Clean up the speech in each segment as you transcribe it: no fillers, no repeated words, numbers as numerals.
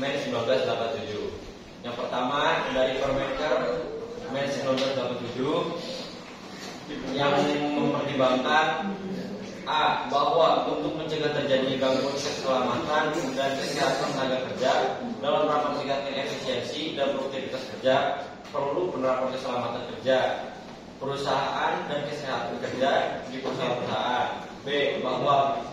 Men 1987. Yang pertama dari Permenker Men 1987 yang mempertimbangkan A. Bahwa untuk mencegah terjadi gangguan keselamatan dan kesehatan tenaga kerja dalam rangka meningkatkan efisiensi dan produktivitas kerja, perlu penerapan keselamatan kerja, perusahaan dan kesehatan kerja di perusahaan-perusahaan. B. Bahwa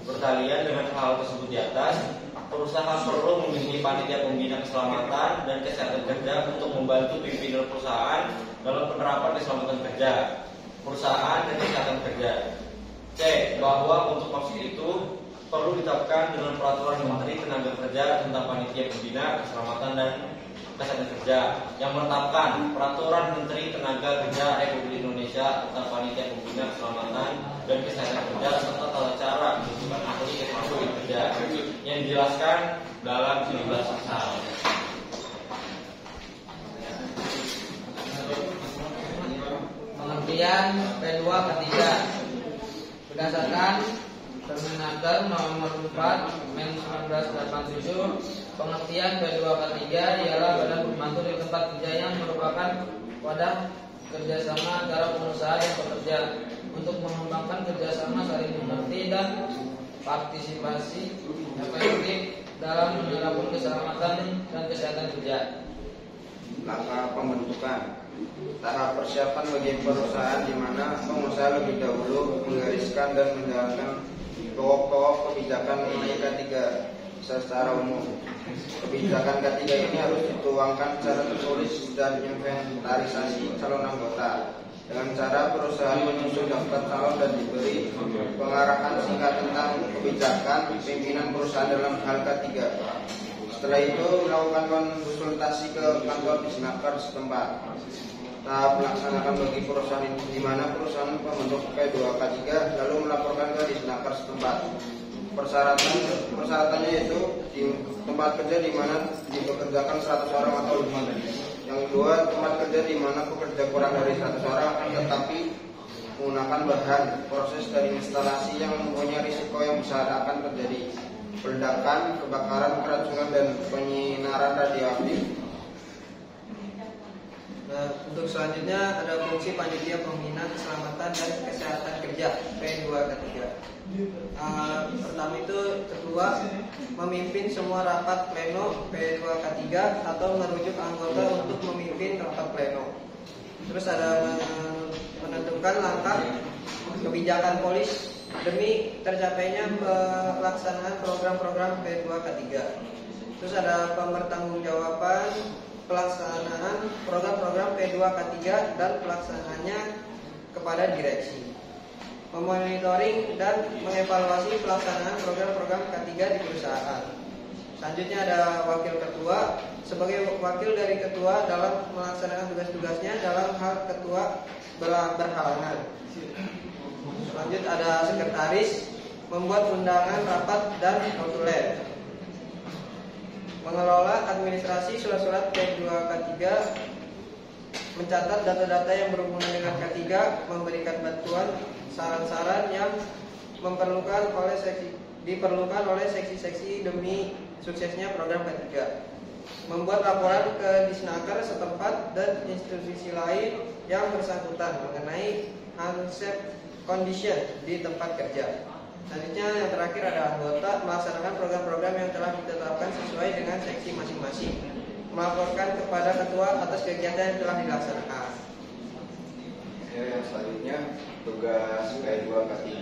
bertalian dengan hal tersebut di atas, perusahaan perlu memiliki panitia pembina keselamatan dan kesehatan kerja untuk membantu pimpinan perusahaan dalam penerapan keselamatan kerja, perusahaan dan kesehatan kerja. C. Bahwa untuk maksud itu perlu ditetapkan dengan peraturan Menteri Tenaga Kerja tentang panitia pembina keselamatan dan kesehatan kerja yang menetapkan peraturan Menteri Tenaga Kerja Republik Indonesia tentang panitia pembina keselamatan dan kesehatan kerja serta tata cara pembentukan ahli teknologi kerja yang dijelaskan dalam 17 pasal. Pengertian P2 ketiga berdasarkan Permenaker nomor 4 Men 1987, pengertian P2 ketiga ialah badan pembantu di tempat kerja yang merupakan wadah kerjasama antara pengusaha dan pekerja untuk mengembangkan kerjasama saling mengerti dan partisipasi efektif dalam menerapkan keselamatan dan kesehatan kerja. Langkah pembentukan. Tahap persiapan bagi perusahaan di mana pengusaha lebih dahulu menggariskan dan menjalankan pokok-pokok kebijakan mengenai K3 secara umum. Kebijakan K3 ini harus dituangkan secara tertulis dan inventarisasi calon anggota dengan cara perusahaan menyusun daftar calon dan diberi pengarahan singkat tentang kebijakan pimpinan perusahaan dalam hal K3. Setelah itu melakukan konsultasi ke kantor Disnaker setempat. Tahap melaksanakan bagi perusahaan di mana perusahaan membentuk P2K3 lalu melaporkan ke Disnaker setempat. Persyaratannya yaitu di tempat kerja di mana dipekerjakan 100 orang atau lebih. Yang kedua, tempat kerja di mana pekerja kurang dari 100 orang tetapi menggunakan bahan proses dari instalasi yang mempunyai risiko yang besar akan terjadi peledakan, kebakaran, keracunan dan penyinaran radioaktif. Nah, untuk selanjutnya ada fungsi panitia pembina keselamatan dan kesehatan kerja P2 ketiga. Pertama itu ketua memimpin semua rapat pleno P2 ketiga atau merujuk anggota untuk memimpin rapat pleno. Terus ada menentukan langkah kebijakan polis demi tercapainya pelaksanaan program-program P2 ketiga. Terus ada pembertanggungjawaban pelaksanaan program-program P2 K3 dan pelaksanaannya kepada direksi. Memonitoring dan mengevaluasi pelaksanaan program-program K3 di perusahaan. Selanjutnya ada wakil ketua sebagai wakil dari ketua dalam melaksanakan tugas-tugasnya dalam hal ketua berhalangan. Selanjutnya ada sekretaris membuat undangan rapat dan notulen. Mengelola administrasi surat-surat P2 K3, mencatat data-data yang berhubungan dengan K3, memberikan bantuan saran-saran yang diperlukan oleh seksi-seksi demi suksesnya program K3. Membuat laporan ke Disnaker setempat dan institusi lain yang bersangkutan mengenai unsafe condition di tempat kerja. Selanjutnya yang terakhir ada anggota melaksanakan program-program yang telah ditetapkan sesuai dengan seksi masing-masing. Melaporkan kepada ketua atas kegiatan yang telah dilaksanakan. Yang selanjutnya tugas P2K3